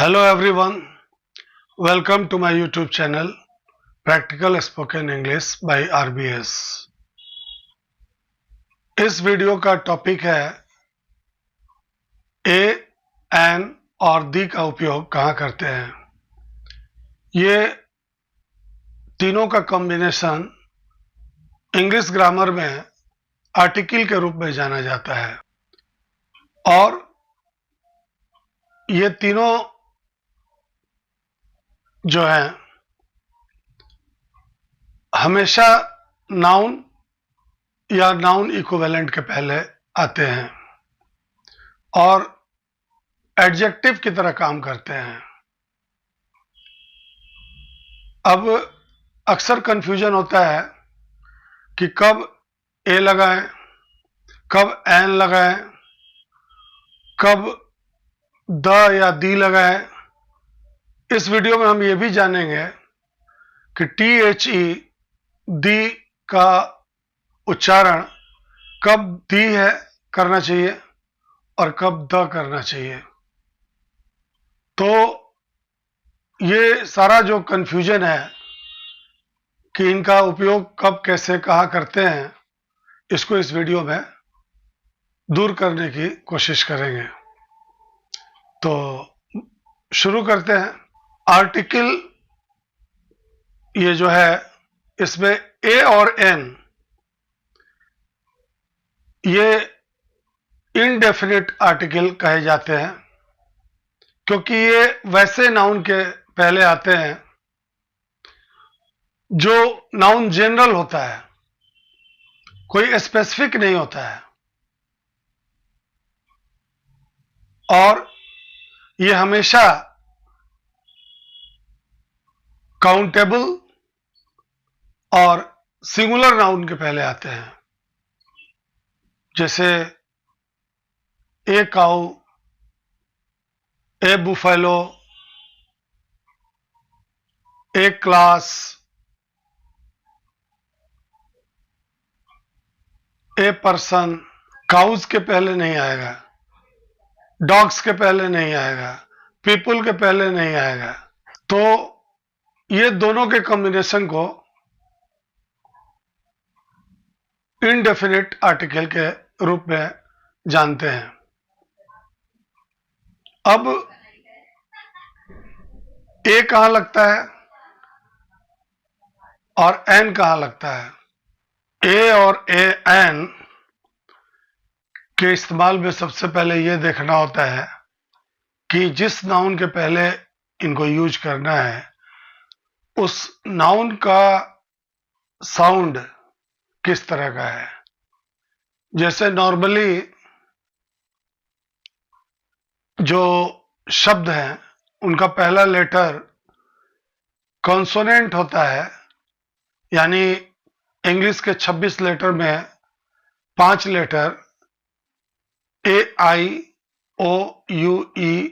Hello everyone, welcome to my YouTube channel Practical Spoken English by RBS। इस video का topic है ए, N और दी का उपयोग कहाँ करते हैं। ये तीनों का कॉम्बिनेशन इंग्लिश ग्रामर में आर्टिकल के रूप में जाना जाता है और ये तीनों जो है हमेशा नाउन या नाउन इक्विवेलेंट के पहले आते हैं और एडजेक्टिव की तरह काम करते हैं। अब अक्सर कंफ्यूजन होता है कि कब ए लगाएं, कब एन लगाएं, कब द या दी लगाएं। इस वीडियो में हम ये भी जानेंगे कि THE दी का उच्चारण कब दी है करना चाहिए और कब द करना चाहिए। तो ये सारा जो कंफ्यूजन है कि इनका उपयोग कब कैसे कहाँ करते हैं, इसको इस वीडियो में दूर करने की कोशिश करेंगे। तो शुरू करते हैं। आर्टिकल ये जो है इसमें ए और एन ये इनडेफिनिट आर्टिकल कहे जाते हैं क्योंकि ये वैसे नाउन के पहले आते हैं जो नाउन जनरल होता है, कोई स्पेसिफिक नहीं होता है और ये हमेशा काउंटेबल और सिंगुलर नाउन के पहले आते हैं, जैसे a cow, a buffalo, a class, a person. Cows के पहले नहीं आएगा, डॉग्स के पहले नहीं आएगा, पीपल के पहले नहीं आएगा। तो ये दोनों के कॉम्बिनेशन को इनडेफिनिट आर्टिकल के रूप में जानते हैं। अब ए कहां लगता है और एन कहां लगता है। ए और एन के इस्तेमाल में सबसे पहले यह देखना होता है कि जिस नाउन के पहले इनको यूज करना है उस नाउन का साउंड किस तरह का है। जैसे नॉर्मली जो शब्द हैं उनका पहला लेटर कॉन्सोनेंट होता है, यानी इंग्लिश के 26 लेटर में 5 लेटर AIOUE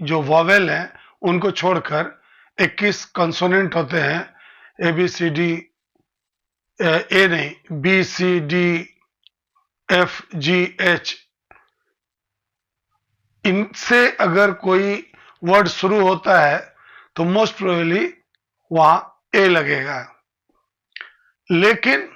जो वॉवेल हैं उनको छोड़कर 21 कॉन्सोनेंट होते हैं। ABCD ए नहीं BCDFGH। इनसे अगर कोई वर्ड शुरू होता है तो मोस्ट प्रोबेबली वहां ए लगेगा। लेकिन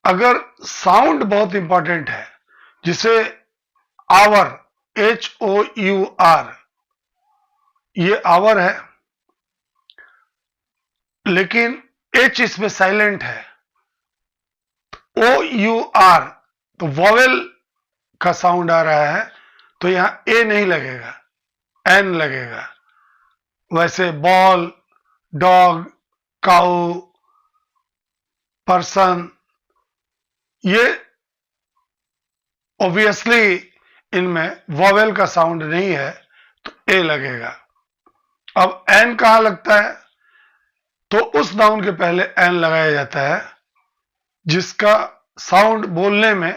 अगर साउंड बहुत इंपॉर्टेंट है, जिसे आवर HOUR, ये आवर है लेकिन H इसमें साइलेंट है, OUR तो वॉवेल का साउंड आ रहा है तो यहां ए नहीं लगेगा, एन लगेगा। वैसे बॉल, डॉग, काऊ, पर्सन, ये ऑब्वियसली इनमें वॉवेल का साउंड नहीं है तो ए लगेगा। अब एन कहां लगता है तो उस नाउन के पहले एन लगाया जाता है जिसका साउंड बोलने में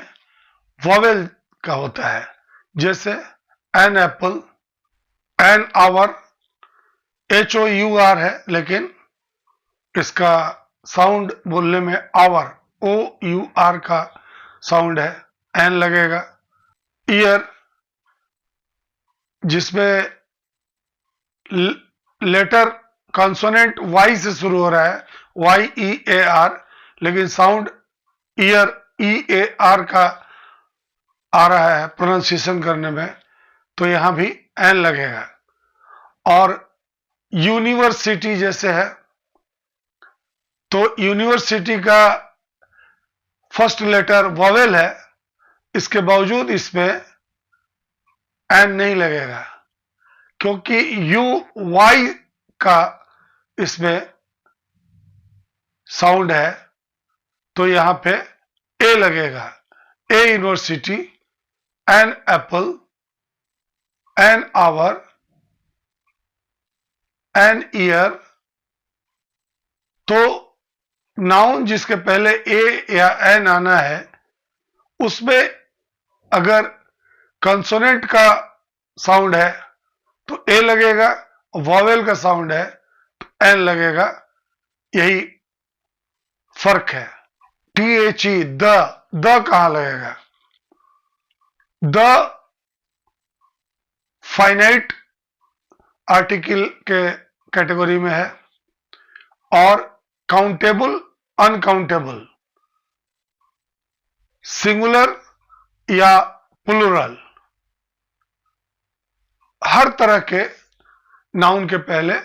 वॉवेल का होता है, जैसे an apple, an hour, HOUR है लेकिन इसका साउंड बोलने में आवर OUR का साउंड है, एन लगेगा। ईयर जिसमें लेटर कॉन्सोनेंट वाई से शुरू हो रहा है, YEAR, लेकिन साउंड ईयर EAR का आ रहा है प्रोनाउंसिएशन करने में, तो यहां भी एन लगेगा। और यूनिवर्सिटी जैसे है, तो यूनिवर्सिटी का फर्स्ट लेटर वॉवेल है, इसके बावजूद इसमें एन नहीं लगेगा, क्योंकि UY का इसमें साउंड है, तो यहां पे ए लगेगा। A university, an apple, an hour, an year. तो नाउन जिसके पहले ए या एन आना है, उसमें अगर कंसोनेंट का साउंड है तो ए लगेगा, वॉवेल का साउंड है तो एन लगेगा। यही फर्क है। THE, द कहां लगेगा? द फाइनाइट आर्टिकल के कैटेगरी में है, और काउंटेबल, अनकाउंटेबल, सिंगुलर या प्लूरल, हर तरह के नाउन के पहले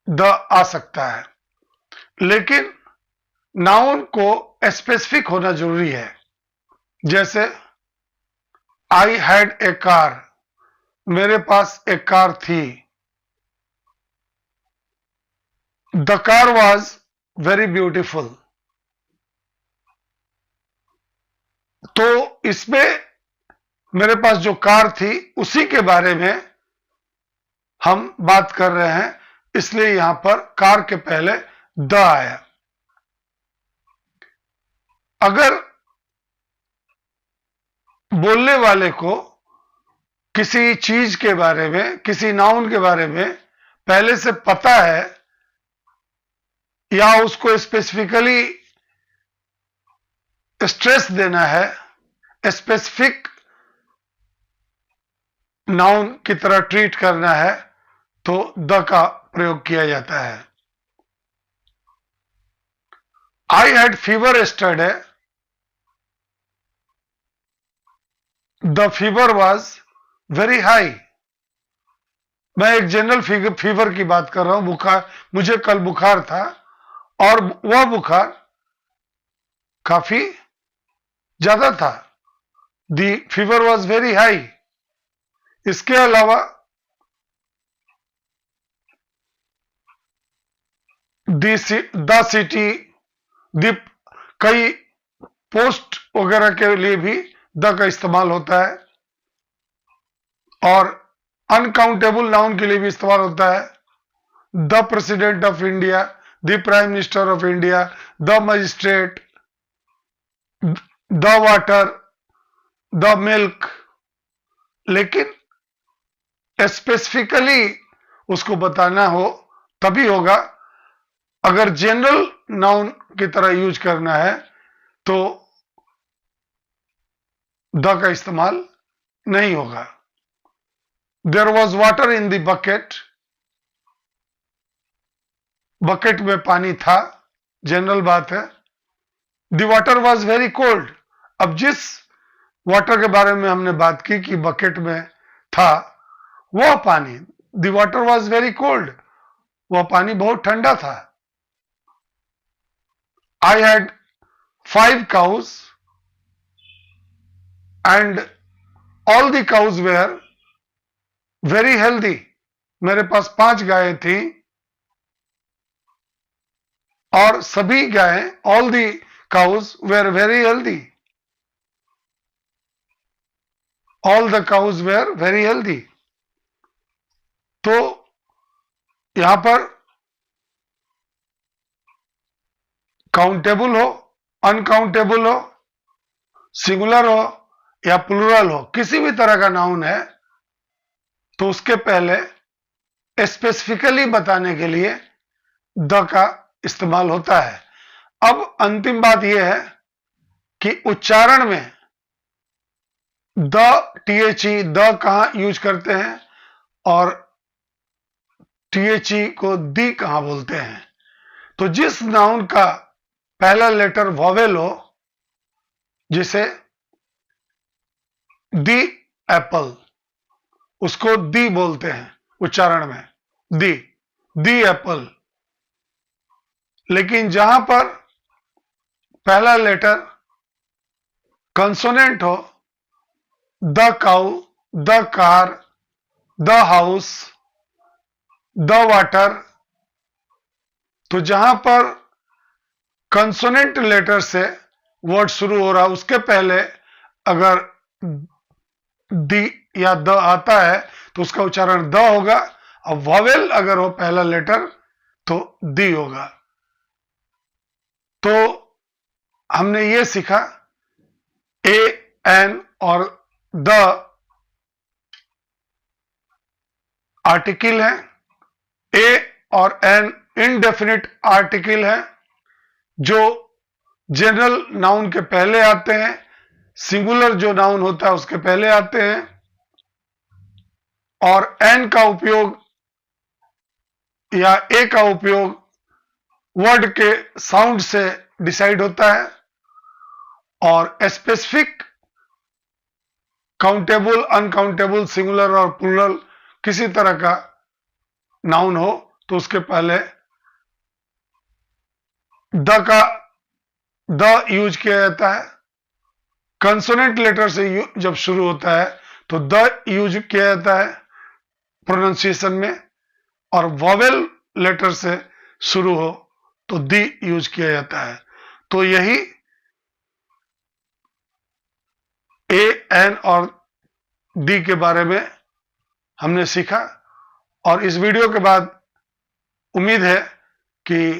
द आ सकता है। लेकिन नाउन को स्पेसिफिक होना जरूरी है। जैसे आई हैड ए कार, मेरे पास एक कार थी। The car was very beautiful. तो इसमें मेरे पास जो कार थी उसी के बारे में हम बात कर रहे हैं, इसलिए यहां पर कार के पहले द आया। अगर बोलने वाले को किसी चीज के बारे में, किसी नाउन के बारे में पहले से पता है, या उसको स्पेसिफिकली स्ट्रेस देना है, स्पेसिफिक नाउन की तरह ट्रीट करना है, तो द का प्रयोग किया जाता है। I had fever yesterday, the fever was very high. मैं एक जनरल फीवर की बात कर रहा हूं, बुखार, मुझे कल बुखार था और वह बुखार काफी ज्यादा था। The fever was very high. इसके अलावा द सिटी, द, कई पोस्ट वगैरह के लिए भी द का इस्तेमाल होता है, और अनकाउंटेबल नाउन के लिए भी इस्तेमाल होता है। The president of India, the prime minister of India, the magistrate, the water, the milk. लेकिन स्पेसिफिकली उसको बताना हो तभी होगा। अगर जनरल नाउन की तरह यूज करना है तो द का इस्तेमाल नहीं होगा। There was water in the bucket, bucket में पानी था, जनरल बात है। The water was very cold, अब जिस वाटर के बारे में हमने बात की कि बकेट में था, वह पानी, the water was very cold, वह पानी बहुत ठंडा था। I had 5 cows and all the cows were very healthy, मेरे पास 5 गायें थी और सभी गायें, all the cows were very healthy, all the cows were very healthy। तो यहां पर काउंटेबल हो, अनकाउंटेबल हो, सिंगुलर हो या प्लूरल हो, किसी भी तरह का नाउन है तो उसके पहले स्पेसिफिकली बताने के लिए द का इस्तेमाल होता है। अब अंतिम बात यह है कि उच्चारण में द, THE, द कहां यूज करते हैं और THE को दी कहां बोलते हैं? तो जिस नाउन का पहला लेटर वॉवेल हो, जिसे दी एप्पल, उसको दी बोलते हैं उच्चारण में, दी एप्पल। लेकिन जहां पर पहला लेटर कंसोनेंट हो, the cow, the car, the house, the water, तो जहां पर कंसोनेंट लेटर से वर्ड शुरू हो रहा, उसके पहले अगर दी या द आता है तो उसका उच्चारण द होगा। अब वॉवेल अगर हो पहला लेटर तो दी होगा। तो हमने ये सीखा ए, एन और द आर्टिकल है, ए और एन इनडेफिनिट आर्टिकल है जो जनरल नाउन के पहले आते हैं, सिंगुलर जो नाउन होता है उसके पहले आते हैं। और एन का उपयोग या ए का उपयोग वर्ड के साउंड से डिसाइड होता है। और स्पेसिफिक, काउंटेबल, अनकाउंटेबल, सिंगुलर और प्लूरल किसी तरह का नाउन हो तो उसके पहले द यूज किया जाता है। कंसोनेंट लेटर से जब शुरू होता है तो द यूज किया जाता है प्रोनाउंसिएशन में, और वॉवेल लेटर से शुरू हो तो दी यूज किया जाता है। तो यही ए, एन और दी के बारे में हमने सीखा। और इस वीडियो के बाद उम्मीद है कि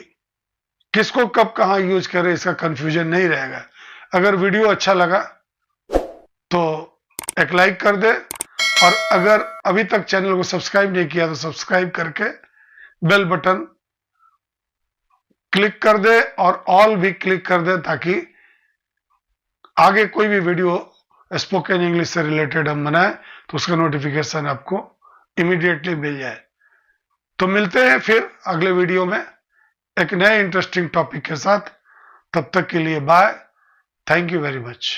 किसको कब कहां यूज करें इसका कंफ्यूजन नहीं रहेगा। अगर वीडियो अच्छा लगा तो एक लाइक कर दे, और अगर अभी तक चैनल को सब्सक्राइब नहीं किया तो सब्सक्राइब करके बेल बटन क्लिक कर दे और ऑल भी क्लिक कर दे, ताकि आगे कोई भी वीडियो स्पोकन इंग्लिश से रिलेटेड हम बनाए तो उसका नोटिफिकेशन आपको इमीडिएटली मिल जाए। तो मिलते हैं फिर अगले वीडियो में एक नए इंटरेस्टिंग टॉपिक के साथ। तब तक के लिए bye, thank you very much.